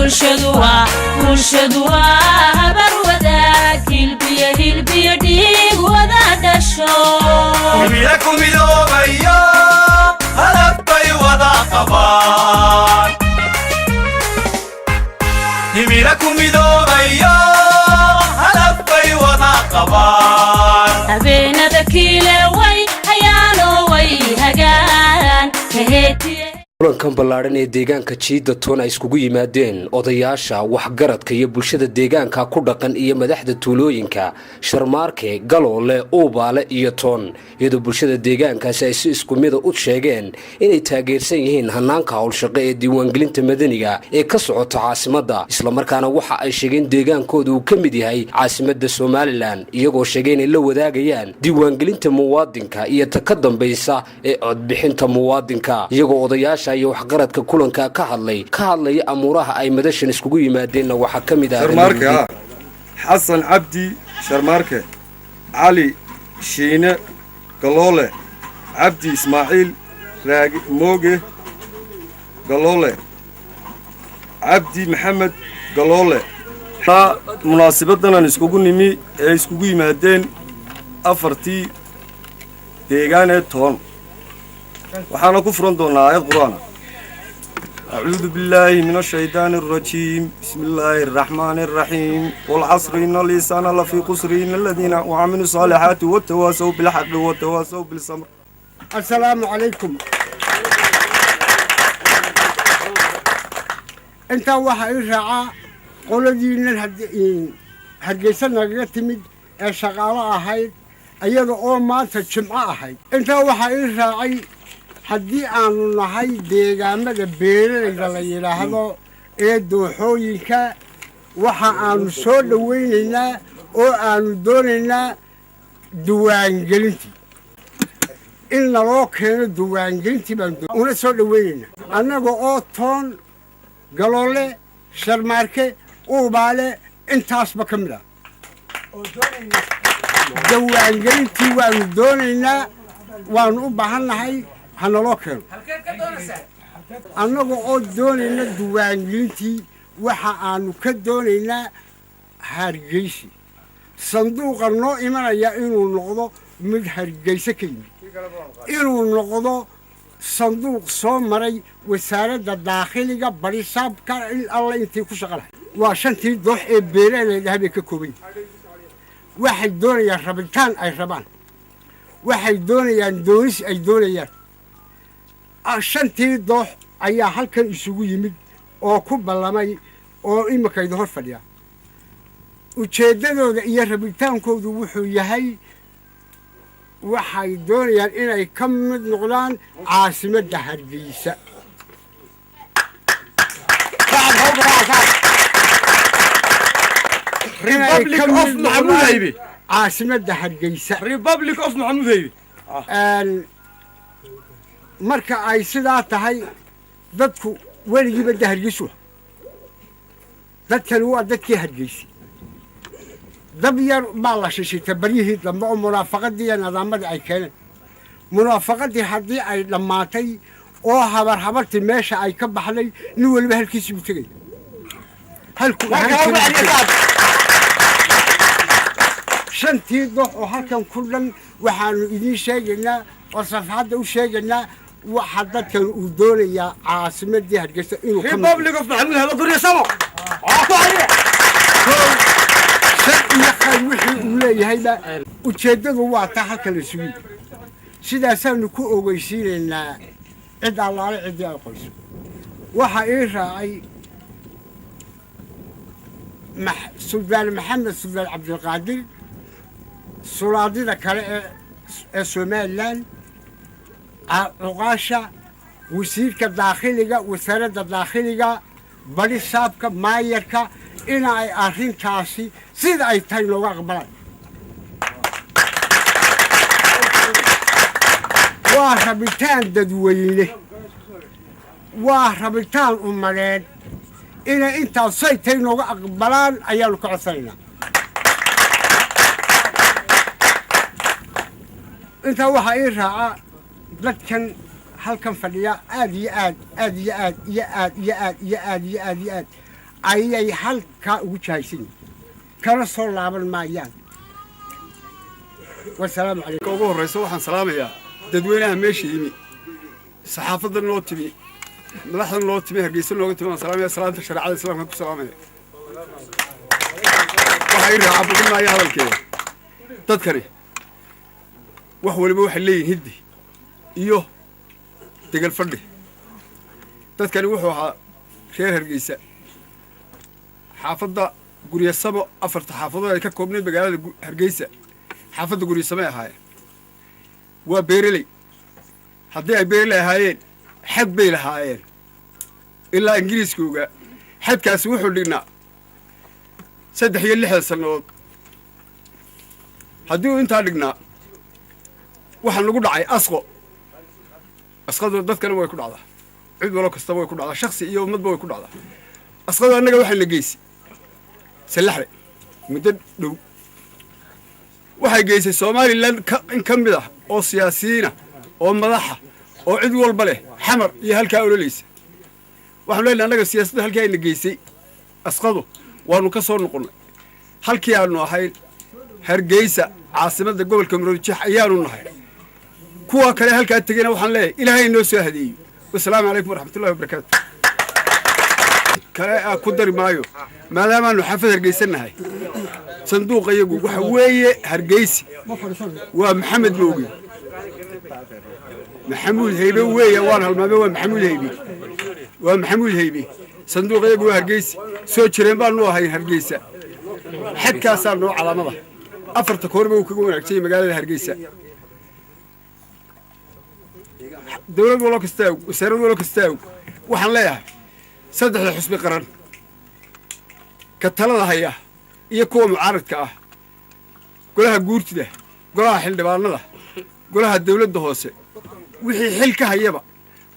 bulshadu habar wadaag hilbiya dhiig wada dhasho himilku midoobayo hadaf bay wada qabaan himilku midoobayo hadaf bay wada qabaan habeenada kiile way hayaano way hagaan kulankan ballaaran ee deegaanka Jiida Toon ay iskugu yimaadeen odayaasha waxgaradka iyo bulshada deegaanka ku dhaqan iyo madaxda tuulooyinka Sharmaarke Galoole Uubaale iyo Toon iyadoo bulshada deegaankaasi ay si isku mid ah u sheegeen inay taageersan yihiin hanaanka hawlshaqo ee diiwaangelinta madaniga ee ka socota caasimadda isla markaana waxa ay sheegeen deegaankoodu uu ka mid yahay caasimadda Somaliland iyagoo sheegeen in la wadaagayaan diiwaangelinta muwaadinka iyo ta ka dambaysa ee codbixinta muwaadinka iyagoo odayaasha iyo waxqaradka kulanka ka hadlay amuuraha ay madashan iskugu yimaadeen waxa kamid ah Sharmaarke Xasan Cabdi Sharmaarke Ali Shiine Galoole Cabdi Ismaaciil Raagi Mooge Galoole Cabdi Maxamed Galoole munaasabadan iskugu nimi ee iskugu yimaadeen afartii deegaan ee Toon waxaana ku furan doonaa aayad quraan a'uudu billahi minash shaytaanir rajiim bismillaahir rahmaanir rahiim wal 'asri innal insana lafi khusrin alladhina amanu salihati wa tawasaw bil haqqi wa tawasaw bis sabr assalaamu alaykum inta waxa ay raaca qoladiina Hargeysa naga timid ee shaqaale ahayd ayada oo maanta jimco ahayd inta waxa ay raacay haddii aanu nahay deegaamada beeralayda la yidhaahdo ee dooxooyinka waxa aanu soo dhawaynaynaa oo aanu doonaynaa diiwaangelintii in naloo keeno diiwaangelintii baan una soo dhawaynaynaa annaga oo Toon Galoole Sharmaarke Uubaale intaasba ka mid ah diiwaangelintii waanu doonaynaa waanu u baahannahay hanaloo keeno annaga oo doonayna diiwaangelintii waxa aanu ka doonaynaa Hargeysa sanduuqa noo imanaya inuu noqdo mid Hargeysa ka yimid inuu noqdo sanduuq soo maray wasaaradda dakhliga barisaabka in alla intii ku shaqalahay waa shantii doox ee beeralayda habay ka kooban waxay doonayaan rabitaan ay rabaan waxay doonayaan doonis ay doonayaan shantii doox ayaa halkan isugu yimid oo ku ballamay oo imikayda hor fadhiya ujeeddadooda iyo rabitaankoodu wuxuu yahay waxay doonayaan inay ka mid noqdaan caasimadda Hargeysa Republic of Maxamuud Haybe caasimadda Hargeysa Republic of Maxamuud Haybe marka ay sidaa tahay dadku weligiiba Hargeysa dadkan waa dadkii Hargeysa dab yar baa la shishitay baryihii dambe oo munaafaqadii iyo nidaamada ay keeneen munaafaqadii haddii ay dhammaatay oo habartii meesha ay ka baxday nin waliba halkiisii u tegay shantii doox oo halkan ku dhan waxaanu idiin sheegaynaa oo safxadda u sheegaynaa waxa dadkan uu doonayaa caasimadii Hargeysa inuu ka Republic of Maxamuud Haybe guriyasamo wixii uu leeyahayba ujeeddadu waa taa halkan la sugi sidaasaanu ku ogeysiinaynaa cid allaale cidii ay qoyso waxa ii raacay Suldaan Maxamed Suldaan Cabdilqaadir sulaadida kale ee Somaliland cuqaasha wasiirka dakhliga wasaaradda dakhliga barisaabka maayarka in ay arrintaasi sida ay tahay looga aqbalaan waa rabitaan dadweyne waa rabitaan ummadeed inay intaas say tahay looga aqbalaan ayaanu ka codsanaynaa intaa waxaa ii raaca dadkan halkan fadhiya aad iyo aad ayay halkaa ugu jahaysan yihiin kana soo laaban maayaan wasalaamu calaykum ugu horreysa waxaan salaamayaa dadweynaha meesha yimi saxaafadan loo timi madaxdan loo timi hargeysa looga timi waan salaamaya salaanta shareecada islaamka ku salaamaya waxaa ii raaca badin maayo hadalkeeda dadkani wax waliba waxay leeyihin hiddi iyo degal fadhi dadkani wuxuu ahaa reer hargeysa xaafadda guryasamo afarta xaafadood ay ka koobnayd magaalada hargeysa xaafadda guryasamo ay ahaayeen waa beereley haddii ay beereley ahaayeen xad bay lahaayeen ilaa ingiriiska ogaa xadkaasi wuxuu dhignaa 63 sannadood haddii uu intaa dhignaa waxaan lagu dhacay asqadu dadkana way ku dhacdaa cid walo kastaba way ku dhacdaa shaksi iyo ummadba way ku dhacdaa asqadu annaga waxaan la geysay sallaxle muddo dhow waxay geysay somaliland in ka mid ah oo siyaasiyiina oo madaxa oo cid walba leh xamar iyo halkaa ololaysa waxaanu leenahay annaga siyaasadda halkii ayna geysay asqadu waanu ka soo noqonnay halkii aanu ahayn hargeysa caasimadda gobolka maroodijeex ayaanu nahay kuwa kale halkaa tegeyna waxaan leeyahay ilaahay inoo soo hadeeyo wasalaamu calaykum waraxmatullahi wabarakaatu kale ku dari maayo maadaamaanu xaafad hargeysannahay sanduuqa iyagu waxa weeye hargeysi waa maxamed mooge maxamuud haybe weeye waan halmaamay waa maxamuud haybe sanduuqa iyagu waa hargeysi soo jireen baanu ahayn hargeysa xadkaasaa noo calaamada afarta koorba uu kaga wanaagsan magaalada hargeysa dawlad walo kastaa wasaarad walo kastaa waxaan leeyahay saddexda xusbi qaran ka talada haya iyo kuwa mucaaradka ah golaha guurtida golaha xildhibaanada golaha dawladda hoose wixii xil ka hayaba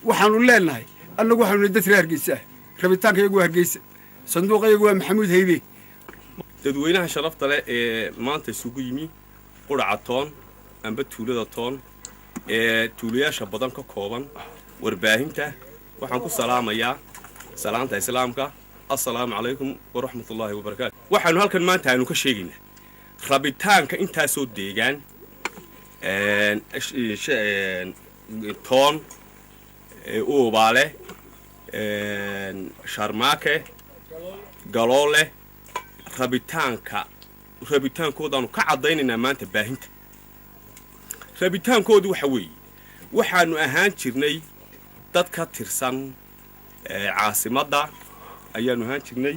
waxaanu leenahay annagu waxaanu dad reer hargeysa rabitaanka iyagu waa hargeysa sanduuqa iyagu waa maxamuud haybe dadweynaha sharafta leh ee maanta isugu yimi quraca toon amba tuulada toon ee tuulayaasha badan ka kooban warbaahinta waxaan ku salaamayaa salaanta islaamka assalaamu calaykum waraxmatullaahi wabarakaatu waxaanu halkan maanta aanu ka sheegaynaa rabitaanka intaasoo deegaan toon uubaale sharmaake galoole rabitaankoodaanu ka caddaynaynaa maanta baahinta rabitaankoodu waxa weeye waxaanu ahaan jirnay dad ka tirsan caasimadda ayaanu ahaan jirnay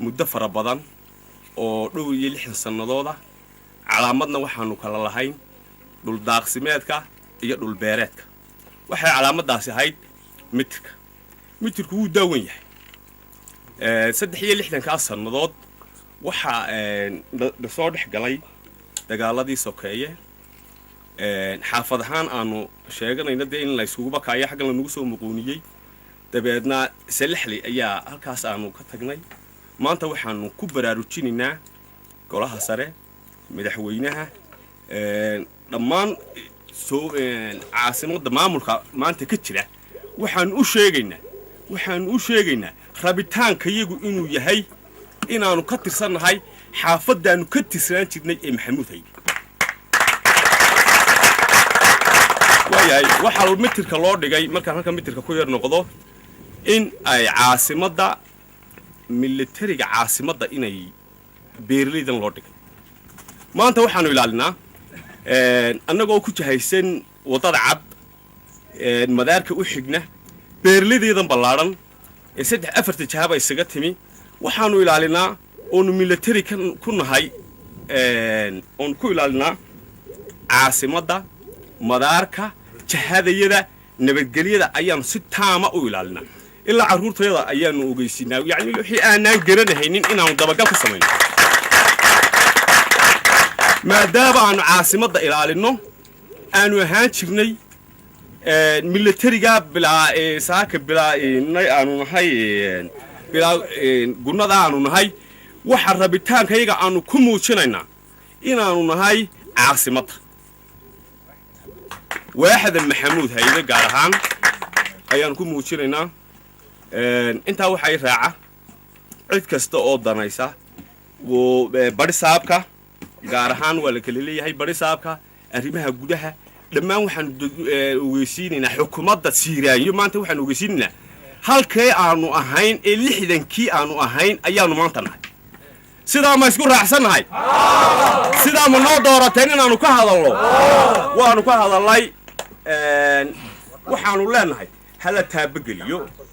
muddo fara badan oo dhow iyo 60 sannadooda calaamadna waxaanu kala lahayn dhul daaqsimeedka iyo dhul beereedka waxay calaamaddaasi ahayd mitirku wuu daawan yahay 63 sannadood waxaa la soo dhex galay dagaaladii sokeeye xaafad ahaan aanu sheeganayna dee in la isugu bakaayo xaggan lanagu soo muquuniyey dabeedna salaxli ayaa halkaas aanu ka tagnay maanta waxaanu ku baraarujinaynaa golaha sare madaxweynaha dhammaan caasimadda maamulka maanta ka jira waxaanu u sheegaynaa rabitaanka iyagu inuu yahay inaanu ka tirsannahay xaafaddaanu ka tirsanaan jirnay ee maxamuud haybe waayahay waxaa mitirka loo dhigay markaan halka mitirka ku yar noqdo in ay caasimadda militariga caasimadda inay beeraleydan loo dhigay maanta waxaanu ilaalinaa annagoo ku jahaysan waddada cad madaarka u xigna beeraleydeedan ballaadhan ee 3-4 jahaba isaga timi waxaanu ilaalinaa oonu militari ku nahay oonu ku ilaalinaa caasimadda madaarka jahadayada nabadgelyada ayaanu si taama u ilaalinaa ilaa carruurtayada ayaanu ogeysinaa yacni wixii aanaan garanahaynin inaanu dabagal ku samayno maadaama aanu caasimadda ilaalinno aanu ahaan jirnay militariga bilaa saaka bilaa aanu nahay bilaa gunnada aanu nahay waxa rabitaankayaga aanu ku muujinaynaa inaanu nahay caasimadda waaxda maxamuud haybe gaar ahaan ayaanu ku muujinaynaa intaa waxay raaca cid kasta oo danaysa bari saabka gaar ahaan waa la kala leeyahay bari saabka arrimaha gudaha dhammaan waxaan ogeysiinaynaa xukuumadda siiraanyo maanta waxaan ogeysiinaynaa halkee aanu ahayn ee 60kii aanu ahayn ayaanu maanta nahay sidaa ma isku raacsannahay sidaa ma noo doorateen inaanu ka hadalno waanu ka hadalnay waxaanu leenahay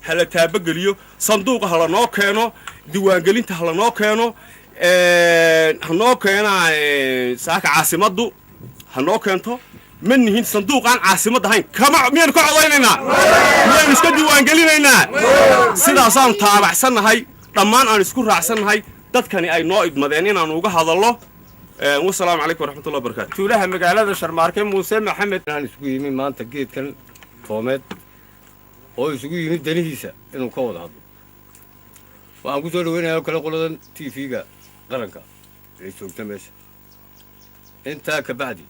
hala taabageliyo sanduuqa hala noo keeno diiwaangelinta hala noo keeno hanoo keenaa saaka caasimaddu hanoo keento ma nihin sanduuqaan caasimad ahayn miyaynu ka codaynaynaa miyaynu iska diiwaangelinaynaa sidaasaanu taabacsannahay dhammaan aan isku raacsannahay dadkani ay noo idmadeen inaanu uga hadalno wasalaamu calaykum waraxmatullahi wabarakaatu tuulaha magaalada Sharmaarke Muuse Maxamed aan isugu yimi maanta geedkan toomeed oo isugu yimi danihiisa inuu ka wada hadlo waxaan ku soo dhaweynayaa kala qoladan TV-ga qaranka ee joogta meesha intaa ka bacdi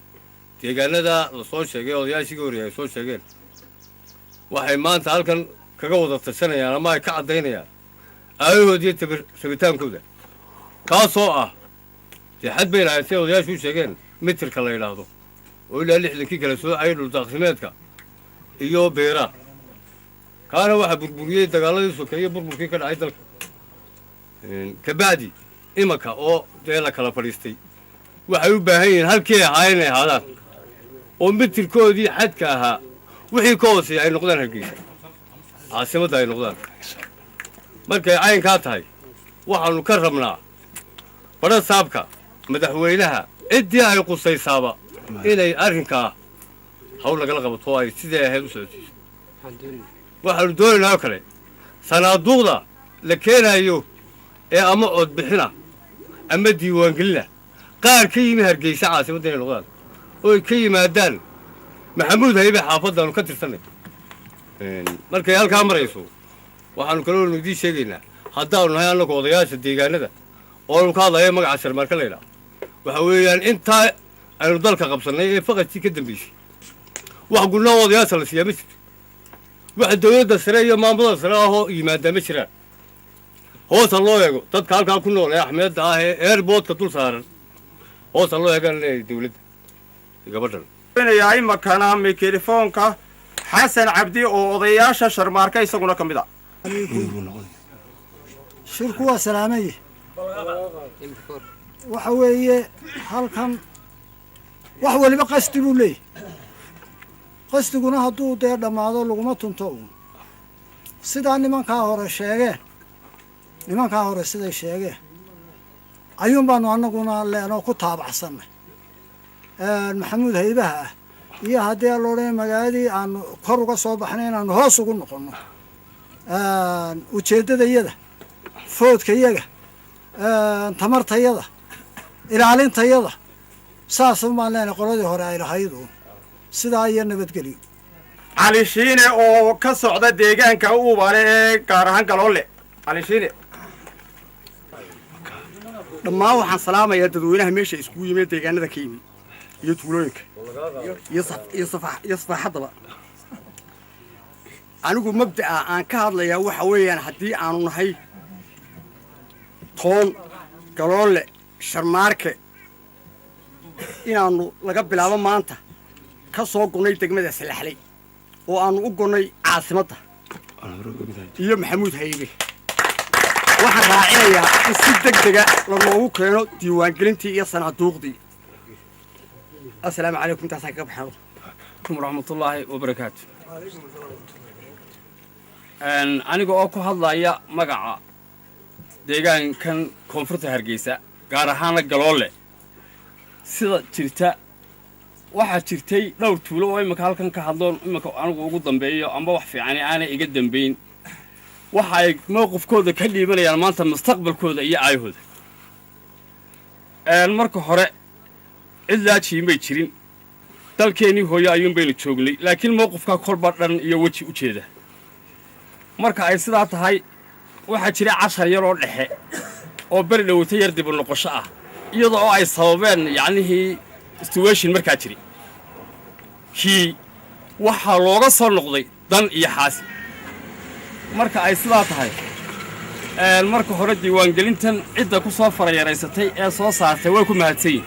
deegaanada la soo sheegay odayaashii hore ay soo sheegeen waxay maanta halkan kaga wada tashanayaan ama ay ka cadaynayaan aayahoodii sabitaankooda kaasoo ah dee xad bay lahayd say odayaashu u sheegeen mitirka la yidhaahdo oo ilaa 60kii kala soocayay dhuldaaqsimeedka iyo beeraha kaana waxaa burburiyey dagaaladii sokeeye burburkii ka dhacay dalka ka bacdi imaka oo dee la kala fadhiistay waxay u baahan yihiin halkii ahaayeen inay ahaadaan oo mitirkoodii xadka ahaa wixii ka hooseeya ay noqdaan hargeysa caasimadda ay noqdaan markay caynkaa tahay waxaanu ka rabnaa badha saabka madaxweynaha ciddii ay qusaysaaba inay arrinkaa hawl lagala qabato ay sidii ahayd u socotayso waxaanu doonaynaa oo kale sanaaduuqda la keenayo ee ama codbixina ama diiwaangelina qaar ka yimi hargeysa caasimadda inay noqdaan oo ay ka yimaadaan maxamuud haybe xaafaddaanu ka tirsanay markay halkaa marayso waxaanu kaloo idiin sheegaynaa haddaanu nahay annagu odayaasha deegaanada oonu ka hadlaya magaca Sharmaarke la yidhaha waxa weeyaan intaa aynu dalka qabsannay ee faqadkii ka dambaysay wax gulnaa odayaasha la siiyaa ma jirto waxa dawladda sare iyo maamulada sare ahoo yimaadaa ma jiraan hoosa loo eego dadka halkaa ku nool ee axmeedda ah ee airboodka dul saaran hoosa loo eegan leeyahay dawladda gabadhan imakana mikrofoonka xasan cabdi oo odayaasha Sharmaarke isaguna ka mid ah shirku waa salaamay waxa weeye halkan wax waliba qasdi buu leeyahay qasdiguna hadduu dee dhammaado laguma tunto uun sidaa nimankaa hore siday sheegeen ayuun baanu annaguna leenoo ku taabacsanay maxamuud haybaha ah iyo haddii loodhan magaaladii aanu kor uga soo baxnay inaanu hoos ugu noqonno ujeeddadayada foodkayaga tamartayada ilaalintayada saasaan baan leenahay qoladii hore ay lahayd uun sidaa iyo nabadgelyo cali shiine oo ka socda deegaanka Uubale ee gaar ahaan Galoole cali shiine dhammaan waxaan salaamayaa dadweynaha meesha isku yimid deegaanada ka yimid iyo tuulooyinka iyo safaxadaba anigu mabda'a aan ka hadlayaa waxa weeyaan haddii aanu nahay toon Galoole Sharmaarke inaanu laga bilaabo maanta ka soo gonay degmada Salaxley oo aanu u gonay caasimadda iyo maxamuud haybe waxaan raacinayaa in si degdega loogu keeno diiwaangelintii iyo sanaaduuqdii assalaamu calaykum taasaan kaga baxno waraxmatullaahi wabarakaatu aniga oo ku hadlaya magaca deegaankan koonfurta Hargeysa gaar ahaan Galoole sida jirta waxaa jirtay dhowr tuulo oo imika halkan ka hadloon imika anigu ugu dambeeyo amba wax fiican aanay iga dambeyn waxa ay mowqifkooda ka dhiibanayaan maanta mustaqbalkooda iyo aayahooda marka hore cid laajiimay jirin dalkeenii hooyo ayuun baynu joognay laakiin mowqifka kolba dhan iyo weji u jeeda marka ay sidaa tahay waxaa jira cashar yar oo dhexe oo bari dhawata yar dib u noqosho ah iyadoo oo ay sababeen yacnihii situation markaa jiri kii waxaa looga soo noqday dan iyo xaasi marka ay sidaa tahay marka hore diiwaangelintan cidda ku soo farayareysatay ee soo saartay way ku mahadsan yihiin